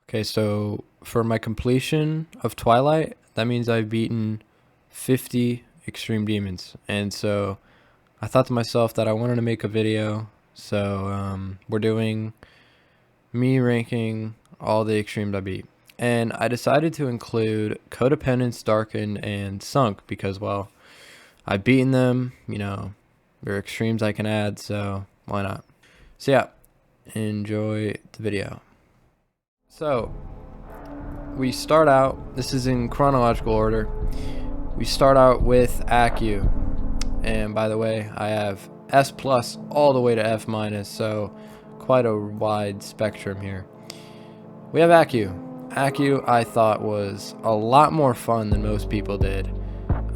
Okay, so for my completion of Twilight, that means I've beaten 50 Extreme Demons. And so I thought to myself that I wanted to make a video. So we're doing me ranking all the Extremes I beat. And I decided to include Codependence, Darkened, and Sunk because, well, I've beaten them. They're Extremes I can add, so why not? So yeah, enjoy the video. So, we start out, this is in chronological order, we start out with Accu, and by the way, I have S plus all the way to F minus, so quite a wide spectrum here. We have Accu. Accu I thought was a lot more fun than most people did.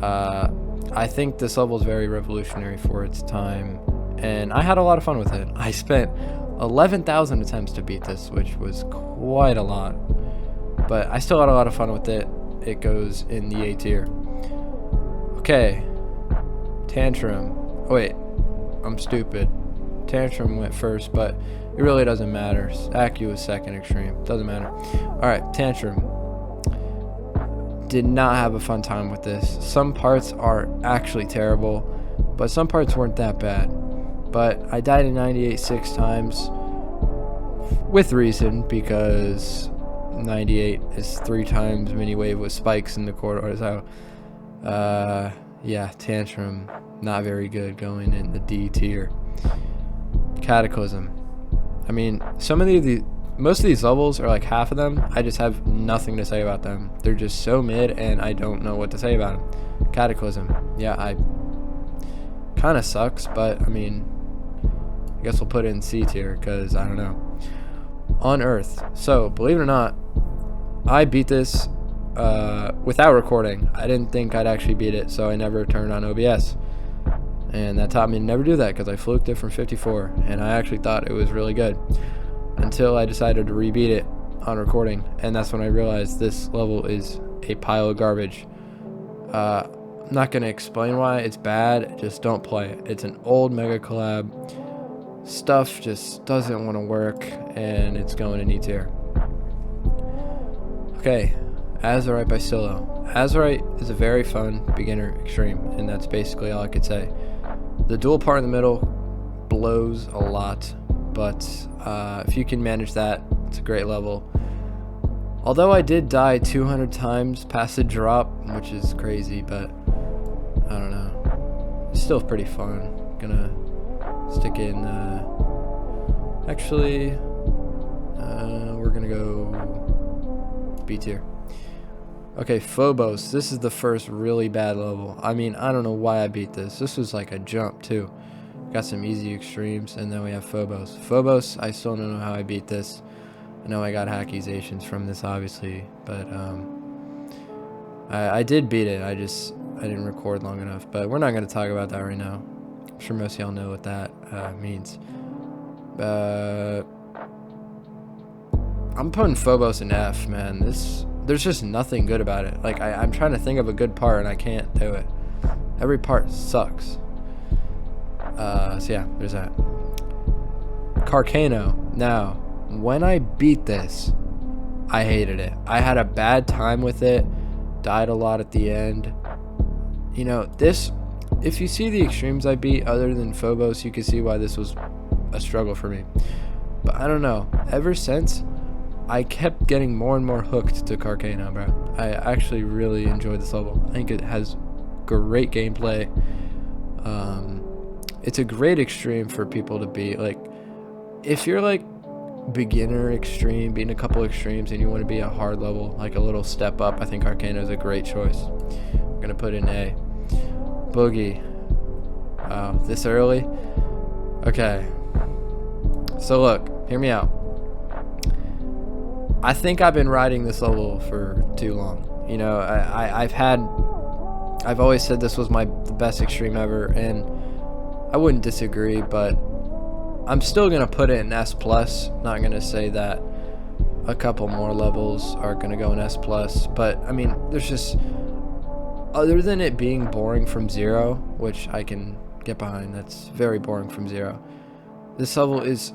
I think this level is very revolutionary for its time, and I had a lot of fun with it. I spent 11,000 attempts to beat this, which was quite a lot, but I still had a lot of fun with it. It goes in the A tier. Okay, Tantrum. Oh wait, I'm stupid. Tantrum went first, but it really doesn't matter. Accu was second extreme. Doesn't matter. Alright, Tantrum. Did not have a fun time with this. Some parts are actually terrible, but some parts weren't that bad. But I died in 98 6 times, with reason, because 98 is 3 times mini wave with spikes in the corridor. So, yeah, Tantrum, not very good, going in the D tier. Cataclysm. I mean, most of these levels are like half of them. I just have nothing to say about them. They're just so mid, and I don't know what to say about them. Cataclysm. Yeah, I kind of sucks, but I mean, I guess we'll put it in C tier because I don't know. Unearthed. So, believe it or not, I beat this without recording. I didn't think I'd actually beat it, so I never turned on OBS. And that taught me to never do that because I fluked it from 54, and I actually thought it was really good until I decided to rebeat it on recording, and that's when I realized this level is a pile of garbage. I'm not going to explain why it's bad, just don't play it. It's an old mega collab. Stuff just doesn't want to work, and it's going in E tier. Okay, Azurite by Silo. Azurite is a very fun beginner extreme, and that's basically all I could say. The dual part in the middle blows a lot, but if you can manage that, it's a great level. Although I did die 200 times past the drop, which is crazy, but I don't know. It's still pretty fun. Gonna stick in, actually, we're gonna go B tier. Okay, Phobos. This is the first really bad level. I mean, I don't know why I beat this. This was like a jump too. Got some easy extremes, and then we have Phobos. Phobos, I still don't know how I beat this. I know I got accusations from this, obviously, but I did beat it. I didn't record long enough, but we're not going to talk about that right now. I'm sure most of y'all know what that means. I'm putting Phobos in F, man. There's just nothing good about it. Like, I'm trying to think of a good part, and I can't do it. Every part sucks. So yeah, there's that. Carcano. Now, when I beat this, I hated it. I had a bad time with it. Died a lot at the end. You know, if you see the extremes I beat other than Phobos, you can see why this was a struggle for me. But I don't know. Ever since, I kept getting more and more hooked to Carcano, bro. I actually really enjoyed this level. I think it has great gameplay. It's a great extreme for people to beat. Like, if you're like beginner extreme, beating a couple extremes, and you want to be a hard level, like a little step up, I think Carcano is a great choice. I'm gonna put in A. Boogie. Wow, this early? Okay. So look, hear me out. I think I've been riding this level for too long. You know, I've always said this was the best extreme ever, and I wouldn't disagree, but I'm still gonna put it in S plus. Not gonna say that a couple more levels are gonna go in S plus, but I mean, there's just, other than it being boring from zero, which I can get behind, that's very boring from zero. This level is,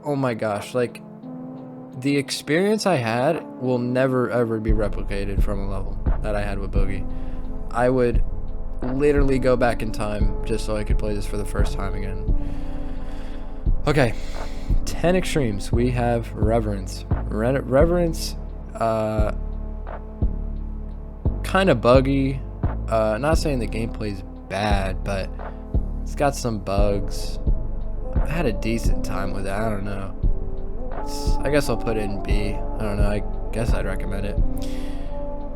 oh my gosh, like, the experience I had will never ever be replicated from a level that I had with Boogie. I would literally go back in time just so I could play this for the first time again. Okay, 10 extremes. We have Reverence. Reverence, kind of buggy. Not saying the gameplay's bad, but it's got some bugs. I had a decent time with it. I don't know. I guess I'll put it in B. I don't know. I guess I'd recommend it.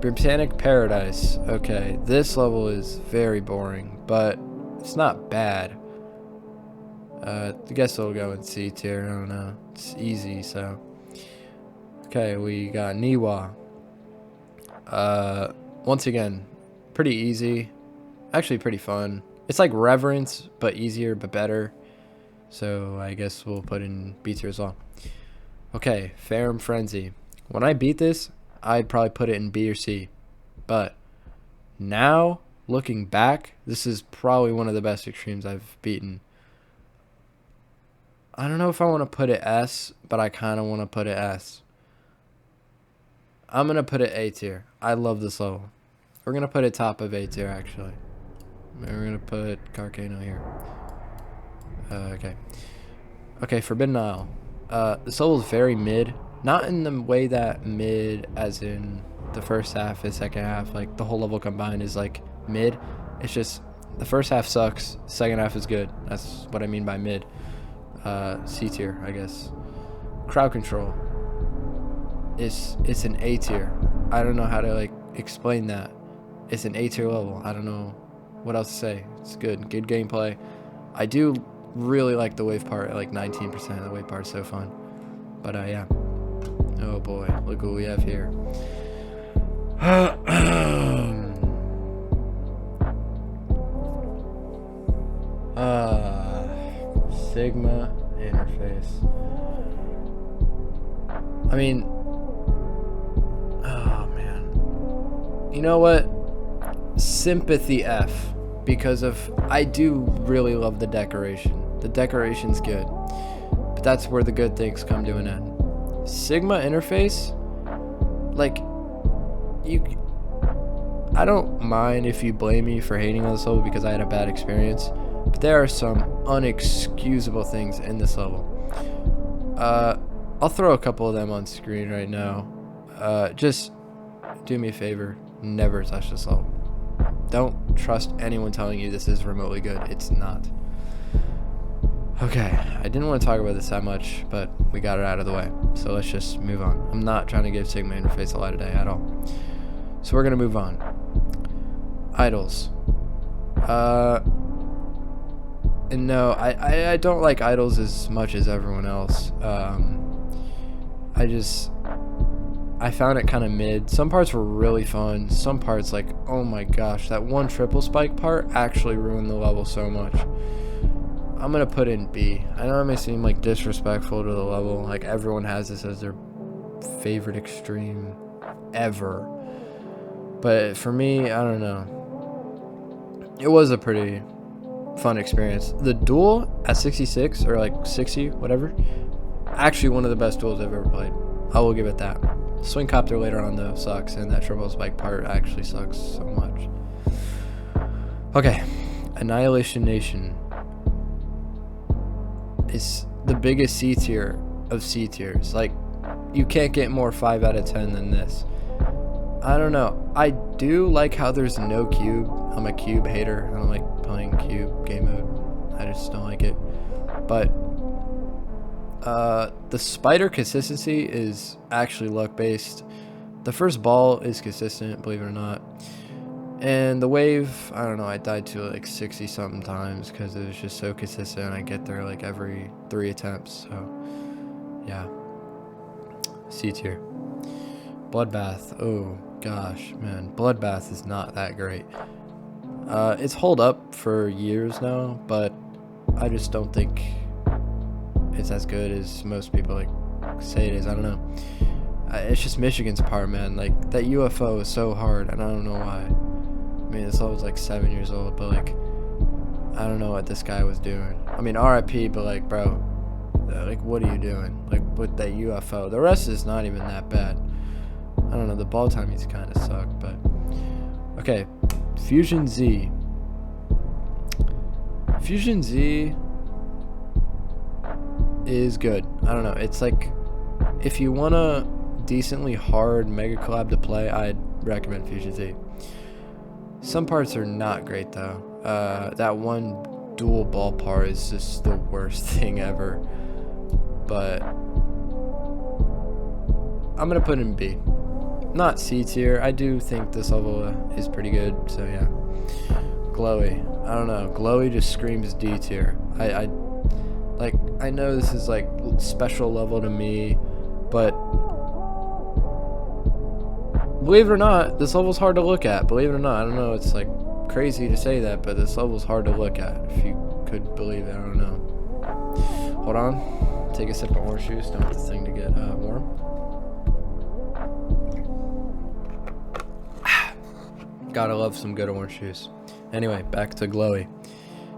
Botanic Paradise. Okay, this level is very boring, but it's not bad. I guess I'll go in C tier. I don't know. It's easy, so. Okay, we got Niwa. Once again, pretty easy. Actually, pretty fun. It's like Reverence, but easier, but better. So I guess we'll put in B tier as well. Okay, Farum Frenzy. When I beat this, I'd probably put it in B or C. But now, looking back, this is probably one of the best extremes I've beaten. I don't know if I want to put it S, but I kind of want to put it S. I'm going to put it A tier. I love this level. We're going to put it top of A tier, actually. We're going to put Carcano here. Okay. Okay, Forbidden Isle. This level is very mid. Not in the way that mid as in the first half and second half. Like, the whole level combined is, like, mid. It's just, the first half sucks. Second half is good. That's what I mean by mid. C tier, I guess. Crowd Control. It's an A tier. I don't know how to, like, explain that. It's an A tier level. I don't know what else to say. It's good. Good gameplay. I do really like the wave part. Like 19% of the wave part is so fun. But yeah. Oh boy, look what we have here. Sigma interface. I mean, oh man. You know what? Sympathy F. Because I do really love the decoration. The decoration's good. But that's where the good things come to an end. Sigma interface, like, I don't mind if you blame me for hating on this level because I had a bad experience, but there are some unexcusable things in this level. I'll throw a couple of them on screen right now. Just do me a favor, never touch this level. Don't trust anyone telling you this is remotely good. It's not. Okay, I didn't want to talk about this that much, but we got it out of the way. So let's just move on. I'm not trying to give Sigma interface a light today at all. So we're going to move on. Idols. And no, I don't like idols as much as everyone else. I found it kind of mid. Some parts were really fun. Some parts, like, oh my gosh, that one triple spike part actually ruined the level so much. I'm going to put in B. I know it may seem, like, disrespectful to the level. Like, everyone has this as their favorite extreme ever. But for me, I don't know. It was a pretty fun experience. The duel at 66, or, like, 60, whatever, actually one of the best duels I've ever played. I will give it that. Swing Copter later on, though, sucks, and that triple spike part actually sucks so much. Okay. Annihilation Nation is the biggest C tier of C tiers. Like, you can't get more 5 out of 10 than this. I don't know. I do like how there's no cube. I'm a cube hater. I don't like playing cube game mode. I just don't like it. But the spider consistency is actually luck based. The first ball is consistent, believe it or not. And the wave, I don't know, I died to it like 60 something times because it was just so consistent. I get there like every 3 attempts. So yeah. C tier. Bloodbath. Oh gosh, man. Bloodbath is not that great. It's holed up for years now, but I just don't think it's as good as most people like say it is. I don't know. It's just Michigan's part, man. Like, that UFO is so hard, and I don't know why. I mean, this level was like 7 years old, but like, I don't know what this guy was doing. I mean, RIP, but like, bro, Like, what are you doing? Like, with that UFO. The rest is not even that bad. I don't know, the ball timings kind of suck, but... Okay, Fusion Z. Fusion Z is good. I don't know, it's like... If you want a decently hard Mega Collab to play, I'd recommend Fusion Z. Some parts are not great, though. That one dual ball part is just the worst thing ever. But I'm gonna put it in B. Not C tier. I do think this level is pretty good, so yeah. Glowy. I don't know. Glowy just screams D tier. I know this is like special level to me, but believe it or not, this level's hard to look at. Believe it or not, I don't know. It's like crazy to say that, but this level's hard to look at. If you could believe it, I don't know. Hold on. Take a sip of orange juice. Don't want this thing to get warm. Gotta love some good orange juice. Anyway, back to Glowy.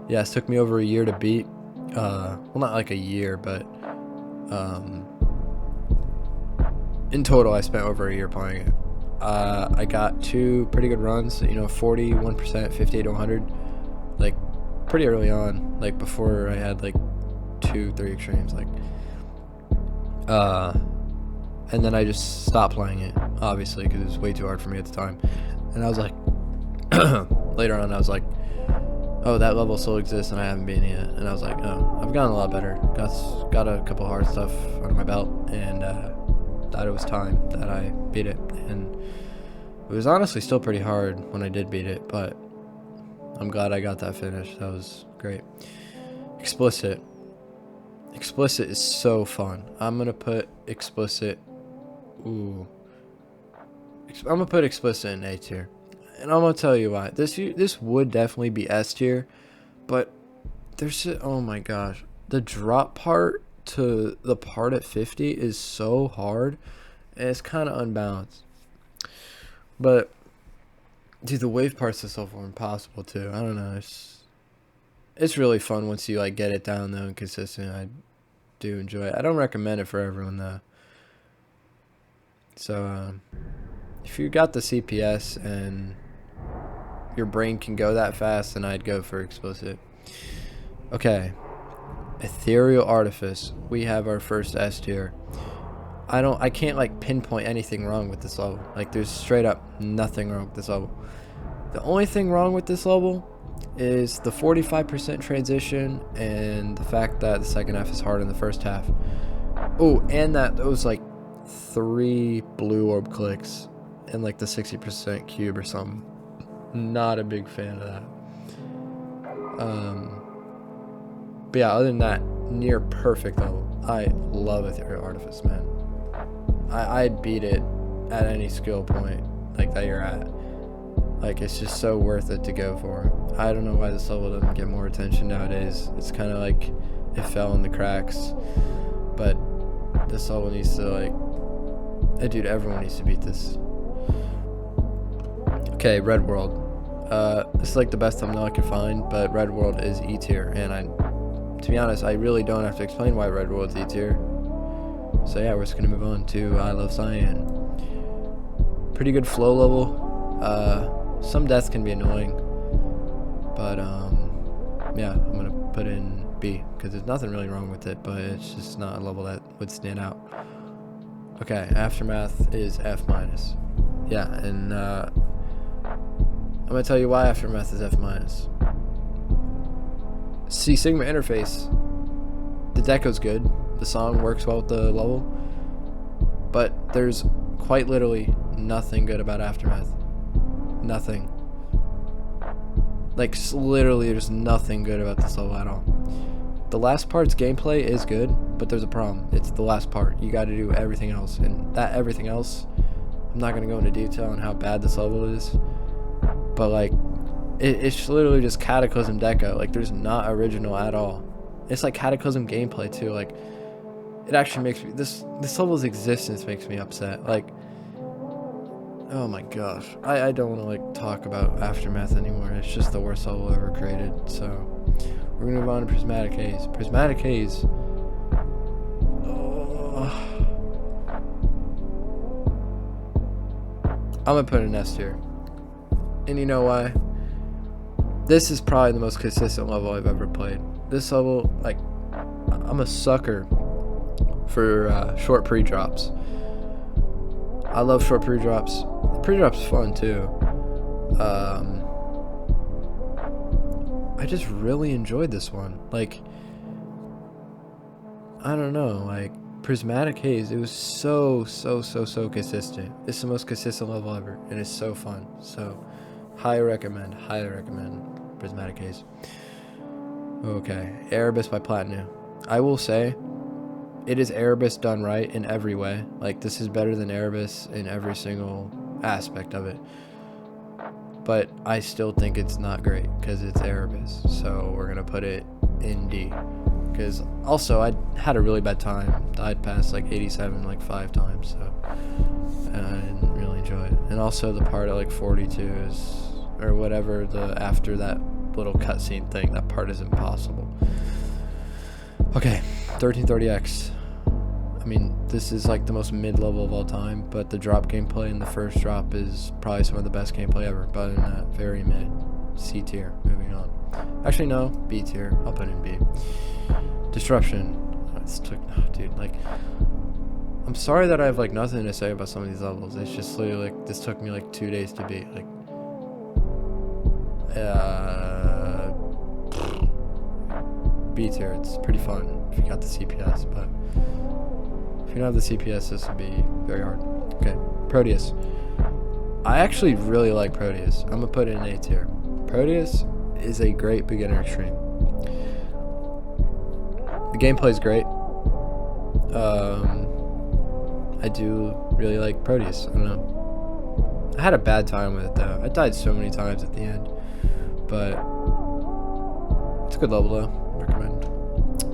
Yeah, it took me over a year to beat. Well, not like a year, but in total, I spent over a year playing it. I got 2 pretty good runs. You know, 41%, 58 to 100. Like pretty early on. Like before I had like 2-3 extremes. Like, and then I just stopped playing it, obviously, because it was way too hard for me at the time. And I was like, later on, I was like, oh, that level still exists and I haven't beaten it yet. And I was like, oh, I've gotten a lot better. Got a couple hard stuff under my belt, and thought it was time that I beat it. And it was honestly still pretty hard when I did beat it, but I'm glad I got that finish. That was great. Explicit. Explicit is so fun. I'm gonna put explicit. Ooh. I'm gonna put explicit in A tier, and I'm gonna tell you why. This would definitely be S tier, but there's, oh my gosh, the drop part to the part at 50 is so hard, and it's kind of unbalanced. But dude, the wave parts itself are impossible too. I don't know. It's really fun once you like get it down though and consistent. I do enjoy it. I don't recommend it for everyone though. So if you got the CPS and your brain can go that fast, then I'd go for explicit. Okay, Ethereal Artifice. We have our first S tier. I can't like pinpoint anything wrong with this level. Like there's straight up nothing wrong with this level. The only thing wrong with this level is the 45% transition and the fact that the second half is harder than the first half. Oh, and that those like 3 blue orb clicks and like the 60% cube or something. Not a big fan of that. But yeah, other than that, near perfect level. I love Ethereal Artifice, man. I'd beat it at any skill point like that you're at. Like, it's just so worth it to go for. I don't know why this level doesn't get more attention nowadays. It's kind of like it fell in the cracks. But this level needs to, like... dude, everyone needs to beat this. Okay, Red World. This is like the best thumbnail I could find, but Red World is E tier. And to be honest, I really don't have to explain why Red World's E tier. So yeah, we're just going to move on to I Love Cyan. Pretty good flow level. Some deaths can be annoying, but yeah, I'm gonna put in B because there's nothing really wrong with it, but it's just not a level that would stand out. Okay, Aftermath is F minus. Yeah, and I'm gonna tell you why Aftermath is F minus. C Sigma interface. The deco's good. The song works well with the level, but there's quite literally nothing good about Aftermath. Nothing. Like, literally there's nothing good about this level at all. The last part's gameplay is good, but there's a problem. It's the last part. You gotta do everything else, and that everything else, I'm not gonna go into detail on how bad this level is, but like, it's literally just Cataclysm deco. Like, there's not original at all. It's like Cataclysm gameplay too. Like, it actually makes me, this level's existence makes me upset. Like, oh my gosh, I don't want to like talk about Aftermath anymore. It's just the worst level ever created. So we're gonna move on to Prismatic Haze. Prismatic Haze I'm gonna put it in S tier. And you know why? This is probably the most consistent level I've ever played. This level, like, I'm a sucker for short pre-drops. I love short pre-drops. The pre-drop's fun too. I just really enjoyed this one. Like, I don't know, like, Prismatic Haze, it was so consistent. It's the most consistent level ever, and it's so fun. So, highly recommend Prismatic Haze. Okay, Erebus by Platinum. I will say, it is Erebus done right in every way. Like, this is better than Erebus in every single aspect of it. But I still think it's not great because it's Erebus. So we're going to put it in D. Because also, I had a really bad time. Died past like 87 like 5 times. So I didn't really enjoy it. And also the part at like 42 is, or whatever, the after that little cutscene thing, that part is impossible. Okay, 1330X. I mean, this is like the most mid-level of all time, but the drop gameplay in the first drop is probably some of the best gameplay ever, but in that very mid. C tier, moving on. Actually, no, B tier. I'll put it in B. Disruption. Dude, like, I'm sorry that I have like nothing to say about some of these levels. It's just literally like, this took me like 2 days to beat. Like, B tier, it's pretty fun if you got the CPS, but if you don't have the CPS, this would be very hard. Okay, Proteus. I actually really like Proteus. I'm gonna put it in A tier. Proteus is a great beginner extreme. The gameplay is great. I do really like Proteus. I don't know. I had a bad time with it though. I died so many times at the end, but it's a good level though. Recommend.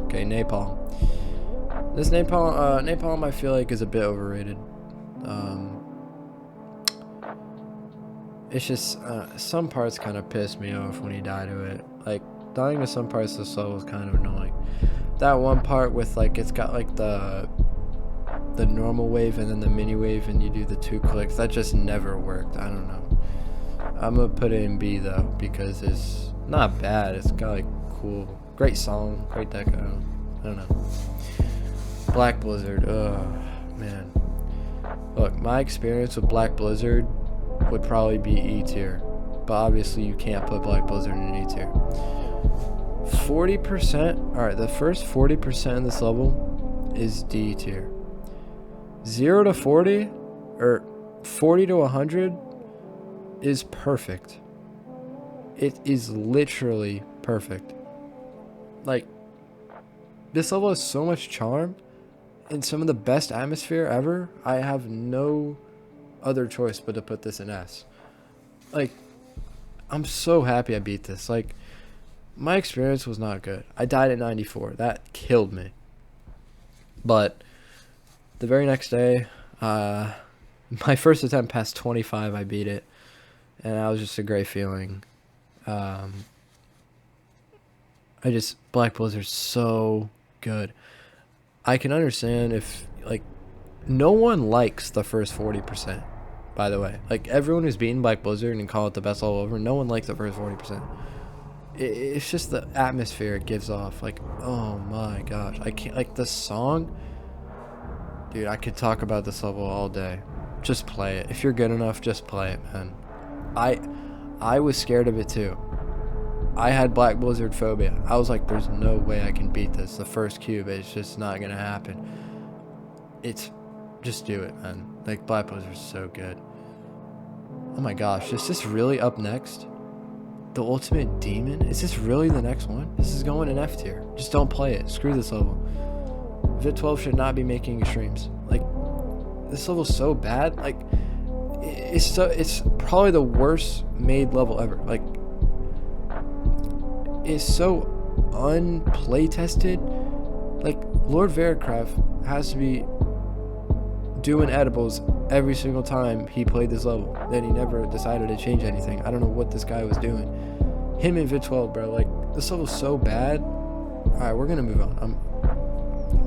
Okay, Napalm. This Napalm I feel like is a bit overrated. It's just some parts kind of piss me off when you die to it. Like, dying to some parts of the level is kind of annoying. That one part with like, it's got like the normal wave and then the mini wave, and you do the 2 clicks. That just never worked. I don't know. I'm gonna put it in B though because it's not bad. It's got like cool, great song, great deco. I don't know. Black Blizzard. Oh man. Look, my experience with Black Blizzard would probably be E tier, but obviously you can't put Black Blizzard in E tier. 40%. All right, the first 40% of this level is D tier. 0 to 40 or 40 to 100 is perfect. It is literally perfect. Like, this level has so much charm and some of the best atmosphere ever. I have no other choice but to put this in S. Like, I'm so happy I beat this. Like, my experience was not good. I died at 94. That killed me. But the very next day, my first attempt past 25, I beat it, and that was just a great feeling. Black Blizzard's so good. I can understand if, like, no one likes the first 40%, by the way. Like, everyone who's beaten Black Blizzard and call it the best level ever, no one likes the first 40%. It's just the atmosphere it gives off. Like, oh my gosh. I can't, like, the song, dude, I could talk about this level all day. Just play it. If you're good enough, just play it, man. I was scared of it too. I had Black Blizzard phobia. I was like, there's no way I can beat this. The first cube, it's just not gonna happen. Just do it, man. Like, Black Blizzard's so good. Oh my gosh, is this really up next? The Ultimate Demon? Is this really the next one? This is going in F tier. Just don't play it. Screw this level. Vit12 should not be making extremes. Like, this level's so bad. Like, it's probably the worst made level ever. Like, it's so unplay tested. Like, Lord Veracraft has to be doing edibles every single time he played this level. Then he never decided to change anything. I don't know what this guy was doing. Him and Vit12, bro. Like, this level's so bad. Alright, we're gonna move on.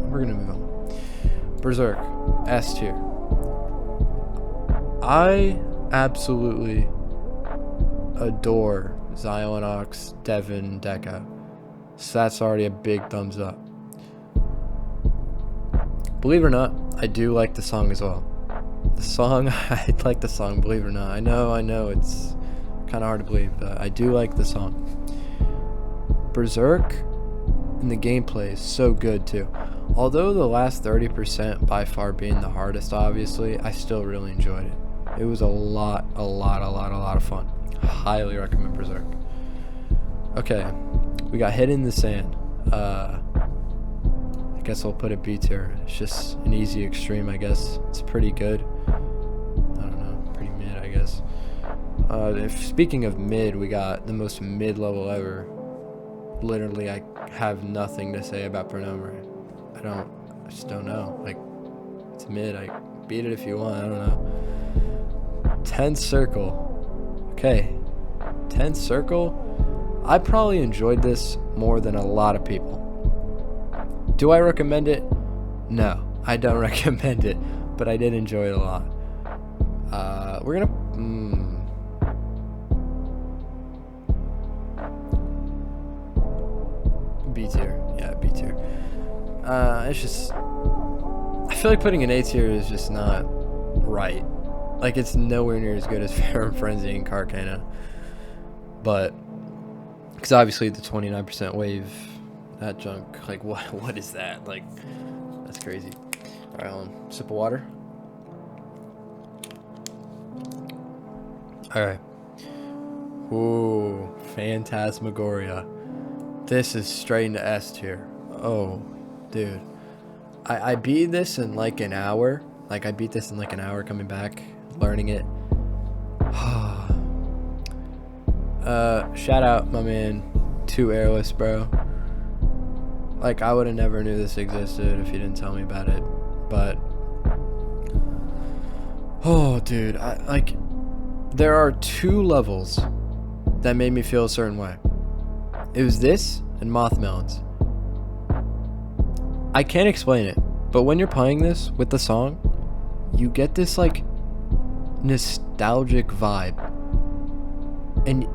We're gonna move on. Berserk, S tier. I absolutely adore Xylonox, Devin, Deca. So that's already a big thumbs up. Believe it or not, I do like the song as well. The song, I like the song, believe it or not. I know, it's kind of hard to believe, but I do like the song. Berserk and the gameplay is so good too. Although the last 30% by far being the hardest, obviously, I still really enjoyed it. It was a lot of fun. Highly recommend Berserk. Okay, we got Hit in the Sand. I guess I'll put it B tier. It's just an easy extreme, I guess. It's pretty good. I don't know, pretty mid, I guess. Speaking of mid, we got the most mid level ever. Literally, I have nothing to say about Pronomer. I just don't know. Like, it's mid. I beat it if you want. I don't know. 10th Circle. Okay. 10th Circle. I probably enjoyed this more than a lot of people. Do I recommend it? No, I don't recommend it, but I did enjoy it a lot. We're gonna B tier. Yeah, B tier. It's just, I feel like putting an A tier is just not right. Like, it's nowhere near as good as Phantom Frenzy and Carcana. But, because obviously the 29% wave, that junk, like, what is that? Like, that's crazy. Alright, sip of water. Alright. Ooh, Phantasmagoria. This is straight into S tier. Oh, dude. I beat this in like an hour. Like, I beat this in like an hour coming back, learning it. Shout out my man, 2 Airless, bro. Like, I would have never knew this existed if you didn't tell me about it. But, oh, dude, there are 2 levels that made me feel a certain way. It was this and Mothmelons. I can't explain it, but when you're playing this with the song, you get this, like, nostalgic vibe. And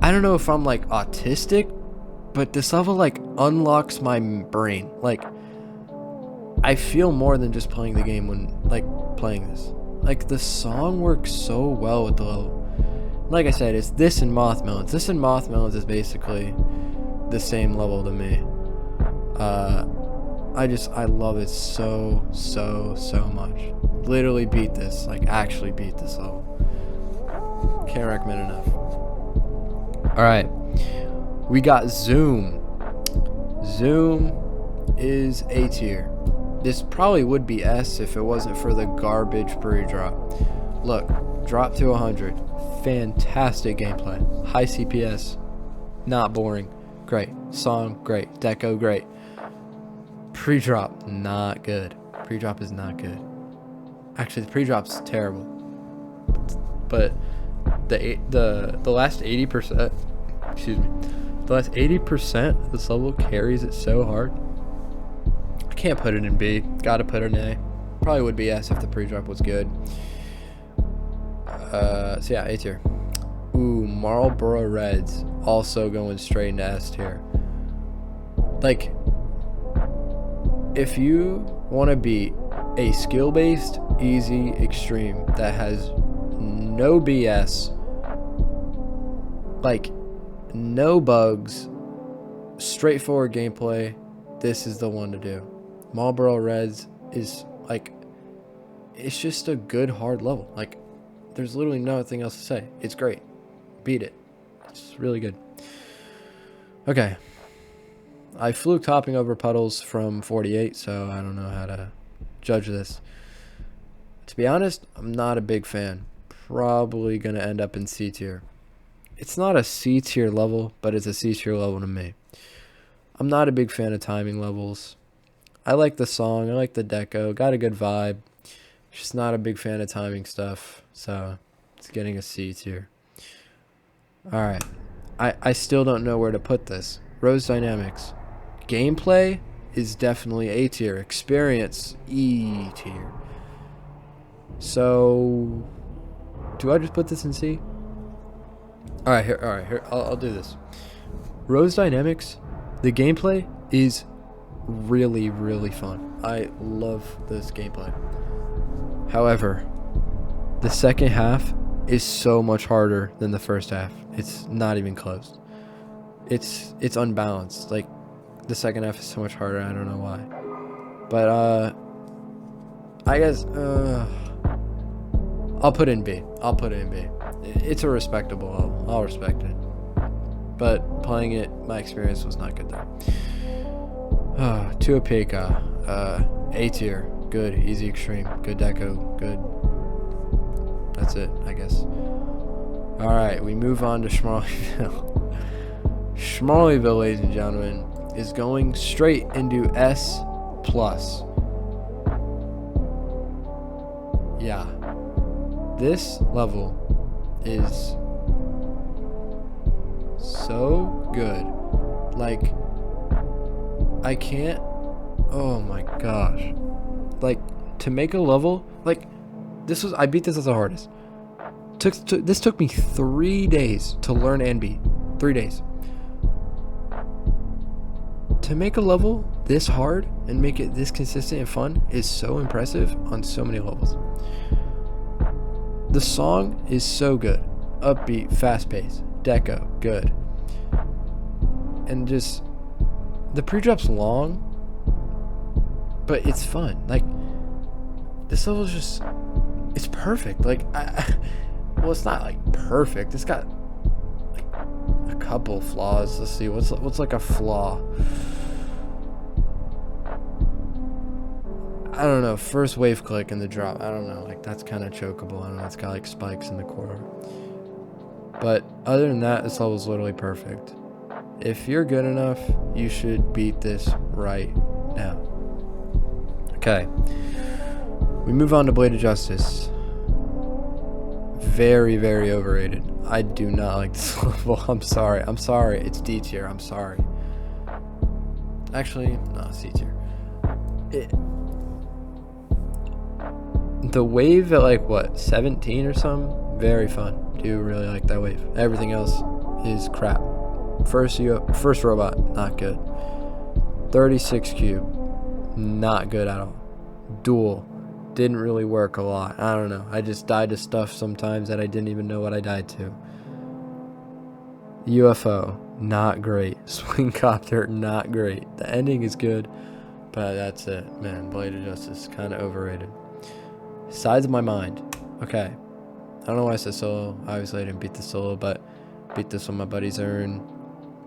I don't know if I'm, like, autistic, but this level, like, unlocks my brain. Like, I feel more than just playing the game when, like, playing this. Like, the song works so well with the level. Like I said, it's this and Mothmelons. This and Mothmelons is basically the same level to me. I love it so much. Literally beat this. Like, actually beat this level. Can't recommend enough. Alright. We got Zoom. Zoom is A tier. This probably would be S if it wasn't for the garbage pre-drop. Look, drop to 100. Fantastic gameplay. High CPS. Not boring. Great. Song, great. Deco, great. Pre-drop, not good. Pre-drop is not good. Actually, the pre-drop's terrible. But the last 80%, excuse me, the last 80% of this level carries it so hard. I can't put it in B. Gotta put it in A. Probably would be S if the pre-drop was good. So yeah, A tier. Ooh, Marlboro Reds, also going straight into S tier. Like, if you want to beat a skill-based, easy extreme that has no BS, like, no bugs, straightforward gameplay, this is the one to do. Marlboro Reds is, like, it's just a good, hard level. Like, there's literally nothing else to say. It's great. Beat it. It's really good. Okay. I fluked hopping over puddles from 48, so I don't know how to judge this. To be honest, I'm not a big fan. Probably going to end up in C tier. It's not a C tier level, but it's a C tier level to me. I'm not a big fan of timing levels. I like the song. I like the deco. Got a good vibe. Just not a big fan of timing stuff. So it's getting a C tier. Alright. I still don't know where to put this. Rose Dynamics. Gameplay is definitely A tier. Experience, E tier. So, do I just put this in C? Alright, here, I'll do this. Rose Dynamics, the gameplay is really, really fun. I love this gameplay. However, the second half is so much harder than the first half. It's not even close. It's unbalanced. Like, the second half is so much harder. I don't know why. But, I guess, I'll put it in B. It's a respectable level. I'll respect it. But playing it, my experience was not good though. Tuapeka, A tier, good, easy extreme, good deco, good. That's it, I guess. Alright, we move on to Schmalleyville. Schmalleyville, ladies and gentlemen, is going straight into S+. Yeah. This level is so good. Like, I can't, oh my gosh. Like, to make a level, like, I beat this as the hardest. This took me 3 days to learn and beat. 3 days. To make a level this hard and make it this consistent and fun is so impressive on so many levels. The song is so good. Upbeat, fast-paced, deco, good. And just, the pre-drop's long, but it's fun. Like, this level is just, it's perfect. Like, well, it's not like perfect. It's got like a couple flaws. Let's see, what's like a flaw? I don't know, first wave click in the drop. I don't know, like that's kind of chokeable. I don't know, it's got like spikes in the corner. But other than that, this level is literally perfect. If you're good enough, you should beat this right now. Okay. We move on to Blade of Justice. Very, very overrated. I do not like this level. I'm sorry. It's D tier. I'm sorry. Actually, no, C tier. The wave at like what, 17 or something? Very fun. Do really like that wave. Everything else is crap. First robot, not good. 36 cube, not good at all. Duel, didn't really work a lot. I don't know. I just died to stuff sometimes that I didn't even know what I died to. UFO, not great. Swing copter, not great. The ending is good, but that's it. Man, Blade of Justice, kind of overrated. Sides of My Mind. Okay. I don't know why I said solo. Obviously, I didn't beat the solo, but beat this when my buddies earn.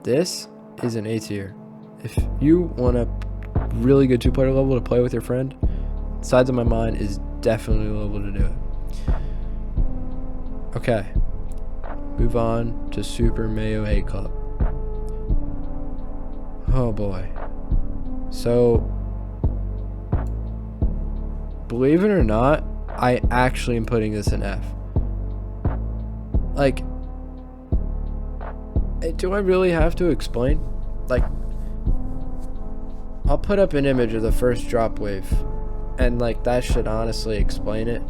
This is an A tier. If you want a really good two-player level to play with your friend, Sides of My Mind is definitely the level to do it. Okay. Move on to Super Mayo Hate Club. Oh boy. So, believe it or not, I actually am putting this in F. Like, do I really have to explain? Like, I'll put up an image of the first drop wave, and like that should honestly explain it.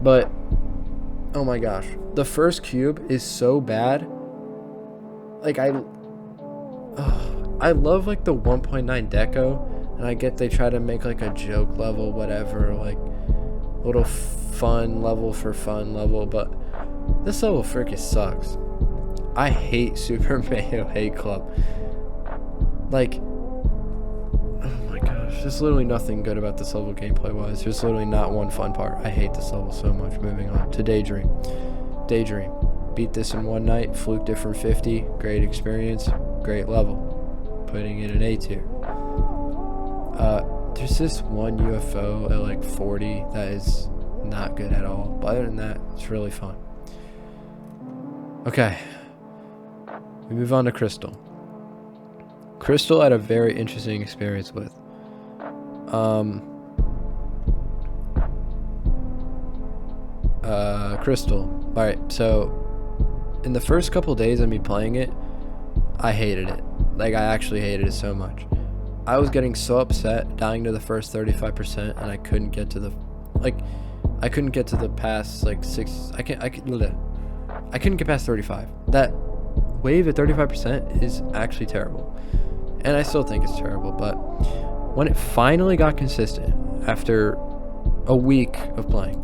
But oh my gosh, the first cube is so bad. Like, I love like the 1.9 deco, and I get they try to make like a joke level, whatever, like little fun level for fun level, but this level freaking sucks. I hate Super Mayo Hate Club. Like, oh my gosh, there's literally nothing good about this level gameplay wise. There's literally not one fun part. I hate this level so much. Moving on to Daydream. Daydream. Beat this in one night, fluked it from 50, great experience, great level. Putting it in A tier. There's this one UFO at like 40 that is not good at all. But other than that, it's really fun. Okay. We move on to Crystal. Crystal I had a very interesting experience with. Crystal. Alright, so in the first couple days of me playing it, I hated it. Like, I actually hated it so much. I was getting so upset, dying to the first 35%, and I couldn't get to the... Like, I couldn't get to the past like I couldn't get past 35. That wave at 35% is actually terrible, and I still think it's terrible. But when it finally got consistent after a week of playing,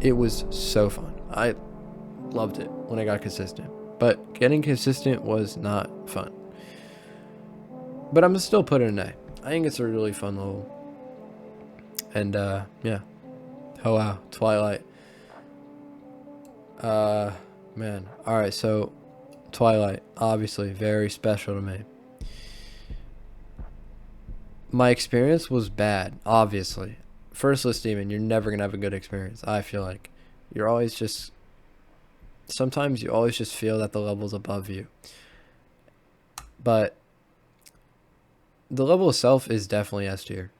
it was so fun. I loved it when it got consistent, but getting consistent was not fun. But I'm still put it in A. I think it's a really fun level. And yeah. Oh wow, Twilight. Man. Alright, so Twilight, obviously very special to me. My experience was bad, obviously. First list demon, you're never gonna have a good experience. I feel like you're always just, sometimes you always just feel that the level's above you. But the level itself is definitely S tier.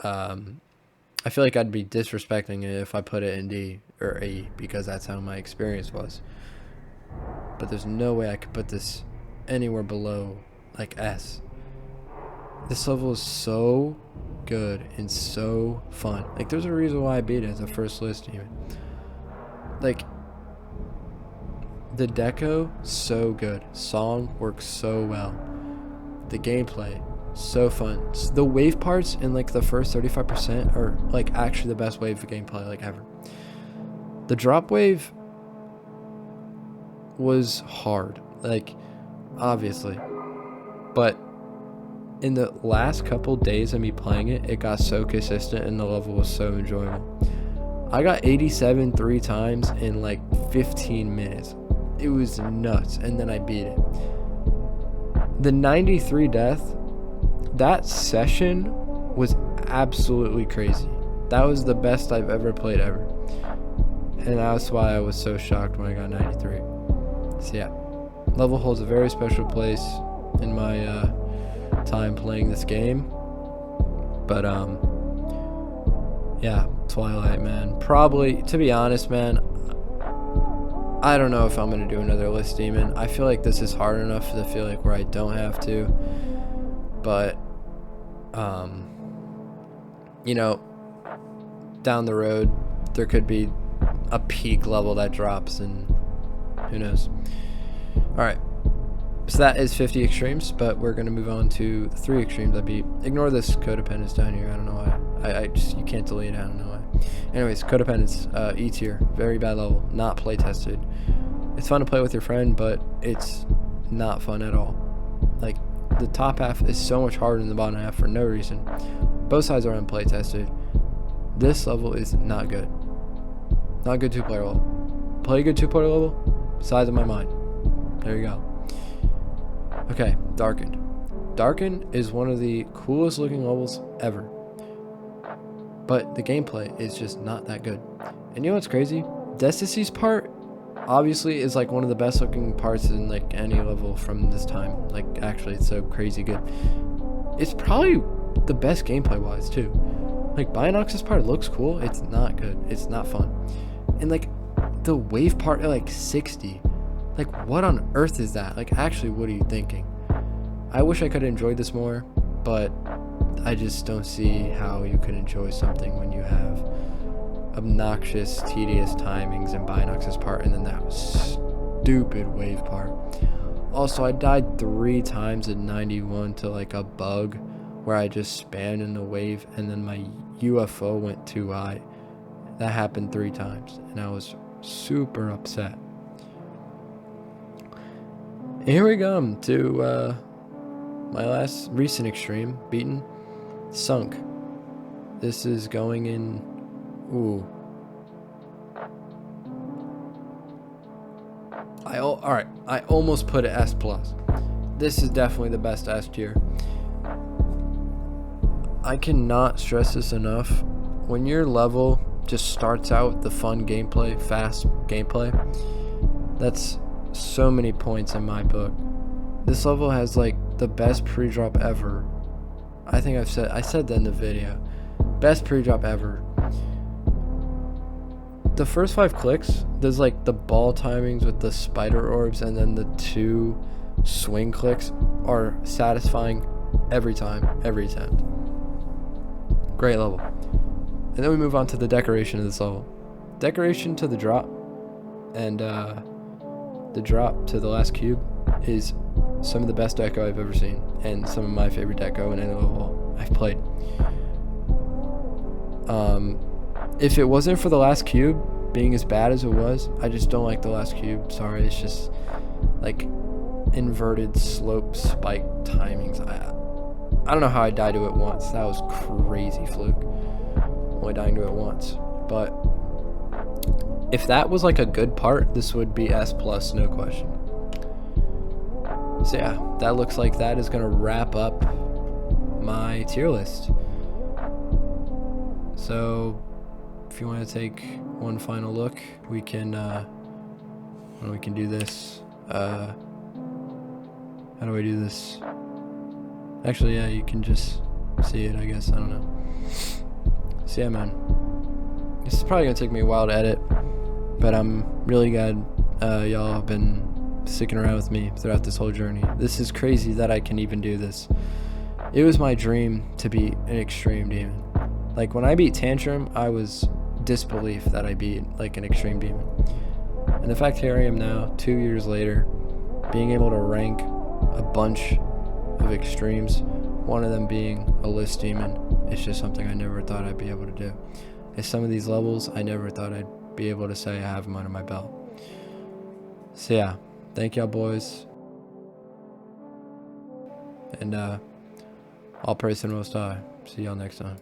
I feel like I'd be disrespecting it if I put it in D or E, because that's how my experience was. But there's no way I could put this anywhere below like S. This level is so good and so fun. Like, there's a reason why I beat it as a first list even. Like, the deco, so good. Song works so well. The gameplay, so fun. The wave parts in like the first 35% are like actually the best wave of gameplay like ever. The drop wave was hard, like, obviously, but in the last couple days of me playing it, it got so consistent and the level was so enjoyable. I got 87 3 times in like 15 minutes. It was nuts, and then I beat it. The 93 death, that session was absolutely crazy. That was the best I've ever played ever. And that's why I was so shocked when I got 93. So yeah, level holds a very special place in my time playing this game. But yeah, Twilight, man. Probably, to be honest, man, I don't know if I'm gonna do another list demon. I feel like this is hard enough to feel like where I don't have to. But you know, down the road there could be a peak level that drops, and who knows. Alright, so that is 50 extremes, but we're going to move on to the 3 extremes I beat. Ignore this codependence down here, I don't know why. I just, you can't delete it, I don't know why. Anyways, codependence, E tier, very bad level, not play tested. It's fun to play with your friend, but it's not fun at all. Like, the top half is so much harder than the bottom half for no reason. Both sides are unplay tested. This level is not good. Not a good 2-player level. Play a good 2-player level, size of my mind. There you go. Okay, Darkened. Darkened is one of the coolest looking levels ever. But the gameplay is just not that good. And you know what's crazy? Desticy's part obviously is like one of the best looking parts in like any level from this time. Like, actually, it's so crazy good. It's probably the best gameplay wise too. Like, Binox's part looks cool, it's not good, it's not fun. And like the wave part at like 60, like what on earth is that? Like, actually, what are you thinking? I wish I could have enjoyed this more, but I just don't see how you could enjoy something when you have obnoxious, tedious timings in Binox's part, and then that stupid wave part. Also, I died 3 times in 91 to like a bug where I just spammed in the wave and then my UFO went too high. That happened 3 times and I was super upset. And here we go to my last recent extreme, beaten, Sunk. This is going in, ooh. Alright, I almost put it S+. This is definitely the best S tier. I cannot stress this enough. When your level just starts out with the fun gameplay, fast gameplay, that's so many points in my book. This level has like the best pre-drop ever. I think I said that in the video. Best pre-drop ever. The first 5 clicks, there's like the ball timings with the spider orbs, and then the 2 swing clicks are satisfying every time, every attempt. Great level. And then we move on to the decoration of this level. decoration to the drop and the drop to the last cube is some of the best deco I've ever seen, and some of my favorite deco in any level I've played. If it wasn't for the last cube being as bad as it was, I just don't like the last cube. Sorry, it's just like inverted slope spike timings. I don't know how I died to it once. That was crazy fluke. Only dying to it once. But if that was like a good part, this would be S+, no question. So yeah, that looks like that is going to wrap up my tier list. So if you want to take one final look, we can do this. How do I do this? Actually, yeah, you can just see it, I guess. I don't know. So yeah, man, this is probably gonna take me a while to edit, but I'm really glad y'all have been sticking around with me throughout this whole journey. This is crazy that I can even do this. It was my dream to beat an extreme demon. Like when I beat Tantrum, I was disbelief that I beat like an extreme demon. And the fact here I am now, 2 years later, being able to rank a bunch of extremes, one of them being a list demon, it's just something I never thought I'd be able to do. And some of these levels, I never thought I'd be able to say I have them under my belt. So yeah, thank y'all boys. And all praise to the Most High. See y'all next time.